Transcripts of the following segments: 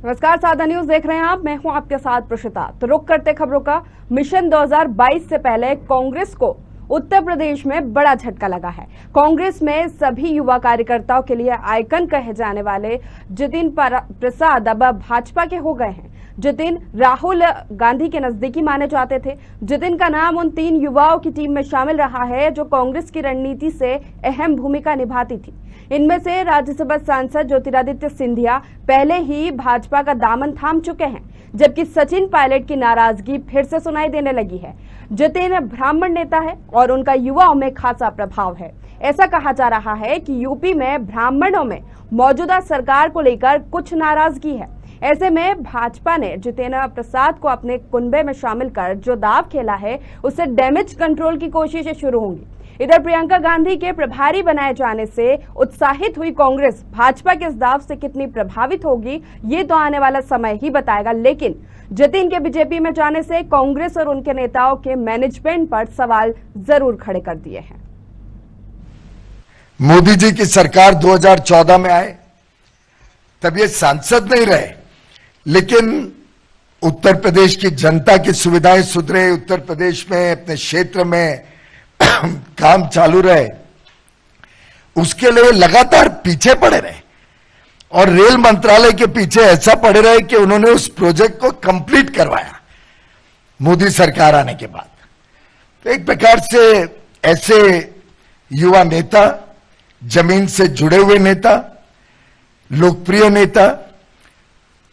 नमस्कार, साधा न्यूज देख रहे हैं आप। मैं हूं आपके साथ प्रशिता। तो रुक करते खबरों का। मिशन 2022 से पहले कांग्रेस को उत्तर प्रदेश में बड़ा झटका लगा है। कांग्रेस में सभी युवा कार्यकर्ताओं के लिए आइकन कहे जाने वाले जितिन प्रसाद अब भाजपा के हो गए हैं। जितिन राहुल गांधी के नजदीकी माने जाते थे। जितिन का नाम उन 3 युवाओं की टीम में शामिल रहा है जो कांग्रेस की रणनीति से अहम भूमिका निभाती थी। इनमें से राज्यसभा सांसद ज्योतिरादित्य सिंधिया पहले ही भाजपा का दामन थाम चुके हैं, जबकि सचिन पायलट की नाराजगी फिर से सुनाई देने लगी है। जितिन ब्राह्मण नेता है और उनका युवाओं में खासा प्रभाव है। ऐसा कहा जा रहा है कि यूपी में ब्राह्मणों में मौजूदा सरकार को लेकर कुछ नाराजगी है। ऐसे में भाजपा ने जितिन प्रसाद को अपने कुनबे में शामिल कर जो दाव खेला है, उससे डैमेज कंट्रोल की कोशिशें शुरू होंगी। इधर प्रियंका गांधी के प्रभारी बनाए जाने से उत्साहित हुई कांग्रेस भाजपा के इस दाव से कितनी प्रभावित होगी, ये तो आने वाला समय ही बताएगा। लेकिन जितिन के बीजेपी में जाने से कांग्रेस और उनके नेताओं के मैनेजमेंट पर सवाल जरूर खड़े कर दिए हैं। मोदी जी की सरकार 2014 में आए, तब ये सांसद नहीं रहे, लेकिन उत्तर प्रदेश की जनता की सुविधाएं सुधरे, उत्तर प्रदेश में अपने क्षेत्र में काम चालू रहे, उसके लिए लगातार पीछे पड़े रहे और रेल मंत्रालय के पीछे ऐसा पड़े रहे कि उन्होंने उस प्रोजेक्ट को कंप्लीट करवाया मोदी सरकार आने के बाद। तो एक प्रकार से ऐसे युवा नेता, जमीन से जुड़े हुए नेता, लोकप्रिय नेता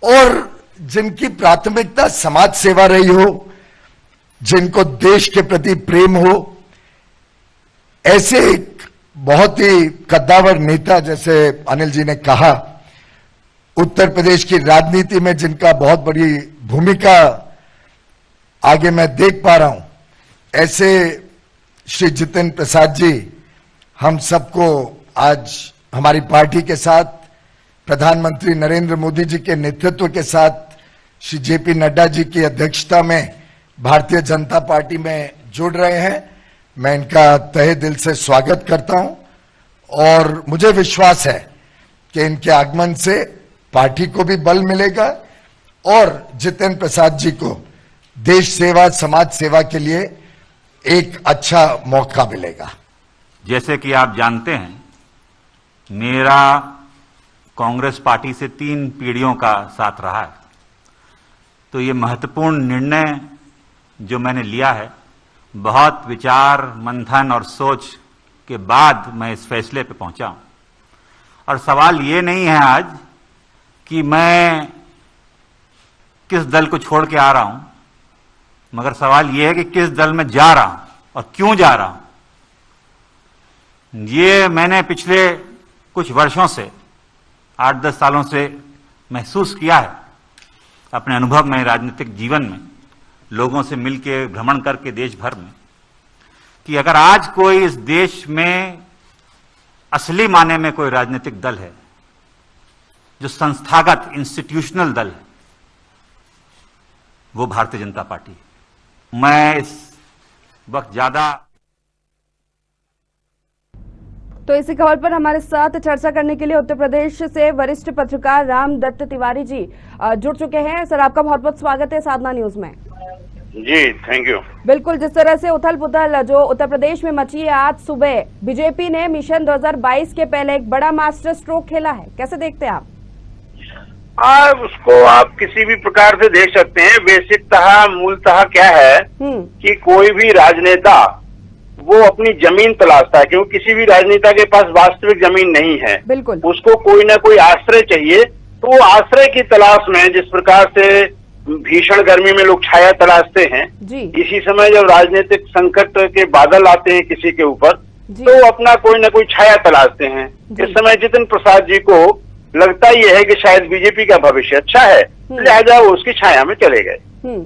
और जिनकी प्राथमिकता समाज सेवा रही हो, जिनको देश के प्रति प्रेम हो, ऐसे एक बहुत ही कद्दावर नेता, जैसे अनिल जी ने कहा, उत्तर प्रदेश की राजनीति में जिनका बहुत बड़ी भूमिका आगे मैं देख पा रहा हूं, ऐसे श्री जितिन प्रसाद जी हम सबको आज हमारी पार्टी के साथ, प्रधानमंत्री नरेंद्र मोदी जी के नेतृत्व के साथ, श्री जेपी नड्डा जी की अध्यक्षता में भारतीय जनता पार्टी में जुड़ रहे हैं। मैं इनका तहे दिल से स्वागत करता हूं और मुझे विश्वास है कि इनके आगमन से पार्टी को भी बल मिलेगा और जितिन प्रसाद जी को देश सेवा, समाज सेवा के लिए एक अच्छा मौका मिलेगा। जैसे कि आप जानते हैं, मेरा कांग्रेस पार्टी से 3 पीढ़ियों का साथ रहा है। तो ये महत्वपूर्ण निर्णय जो मैंने लिया है, बहुत विचार मंथन और सोच के बाद मैं इस फैसले पे पहुंचा हूं। और सवाल ये नहीं है आज कि मैं किस दल को छोड़ के आ रहा हूं, मगर सवाल ये है कि किस दल में जा रहा हूं और क्यों जा रहा हूं। ये मैंने पिछले कुछ वर्षों से, 8-10 सालों से महसूस किया है अपने अनुभव में, राजनीतिक जीवन में, लोगों से मिलकर भ्रमण करके देश भर में, कि अगर आज कोई इस देश में असली माने में कोई राजनीतिक दल है जो संस्थागत इंस्टीट्यूशनल दल है, वो भारतीय जनता पार्टी है। मैं इस वक्त ज्यादा तो इसी खबर पर हमारे साथ चर्चा करने के लिए उत्तर प्रदेश से वरिष्ठ पत्रकार रामदत्त तिवारी जी जुड़ चुके हैं। सर, आपका बहुत बहुत स्वागत है साधना न्यूज में। जी, थैंक यू। बिल्कुल, जिस तरह से उथल पुथल जो उत्तर प्रदेश में मची है, आज सुबह बीजेपी ने मिशन 2022 के पहले एक बड़ा मास्टर स्ट्रोक खेला है, कैसे देखते हैं आप? उसको आप किसी भी प्रकार से देख सकते हैं। बेसिकतः मूलतः क्या है कि कोई भी राजनेता वो अपनी जमीन तलाशता है, क्योंकि किसी भी राजनेता के पास वास्तविक जमीन नहीं है। बिल्कुल, उसको कोई ना कोई आश्रय चाहिए। तो वो आश्रय की तलाश में, जिस प्रकार से भीषण गर्मी में लोग छाया तलाशते हैं, इसी समय जब राजनीतिक संकट के बादल आते हैं किसी के ऊपर, तो अपना कोई ना कोई छाया तलाशते हैं। इस समय जितिन प्रसाद जी को लगता ही है कि शायद बीजेपी का भविष्य अच्छा है, लिहाजा वो उसकी छाया में चले गए।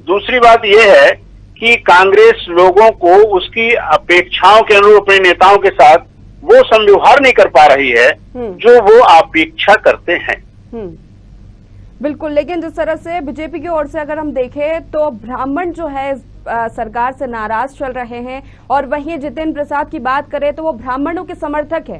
दूसरी बात यह है कि कांग्रेस लोगों को उसकी अपेक्षाओं के अनुरूप अपने नेताओं के साथ वो समव्यवहार नहीं कर पा रही है जो वो अपेक्षा करते हैं। बिल्कुल, लेकिन जिस तरह से बीजेपी की ओर से अगर हम देखें तो ब्राह्मण जो है सरकार से नाराज चल रहे हैं, और वहीं जितिन प्रसाद की बात करें तो वो ब्राह्मणों के समर्थक है।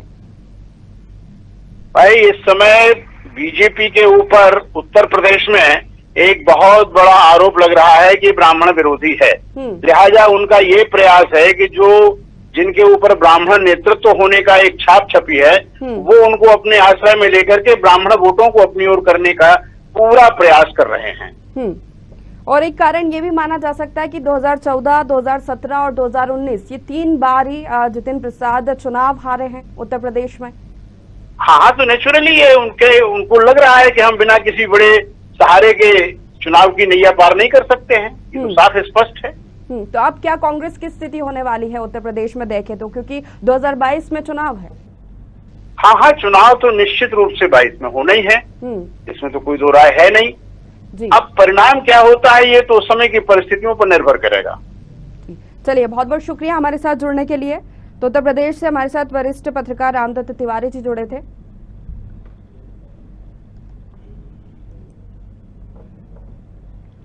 भाई, इस समय बीजेपी के ऊपर उत्तर प्रदेश में एक बहुत बड़ा आरोप लग रहा है कि ब्राह्मण विरोधी है। लिहाजा उनका ये प्रयास है कि जो जिनके ऊपर ब्राह्मण नेतृत्व होने का एक छाप छपी है, वो उनको अपने आश्रय में लेकर के ब्राह्मण वोटों को अपनी ओर करने का पूरा प्रयास कर रहे हैं। और एक कारण ये भी माना जा सकता है कि 2014, 2017 और 2019 ये 3 बार ही जितिन प्रसाद चुनाव हारे हैं उत्तर प्रदेश में। हाँ, तो नेचुरली ये उनको लग रहा है कि हम बिना किसी बड़े सहारे के चुनाव की नैया पार नहीं कर सकते हैं। ये तो साफ स्पष्ट है। तो अब क्या कांग्रेस की स्थिति होने वाली है उत्तर प्रदेश में देखें तो, क्योंकि 2022 में चुनाव है? हाँ, चुनाव तो निश्चित रूप से 22 में होना ही है, इसमें तो कोई दो राय है नहीं जी। अब परिणाम क्या होता है ये तो समय की परिस्थितियों पर निर्भर करेगा। चलिए, बहुत बहुत शुक्रिया हमारे साथ जुड़ने के लिए। तो उत्तर प्रदेश से हमारे साथ वरिष्ठ पत्रकार रामदत्त तिवारी जी जुड़े थे।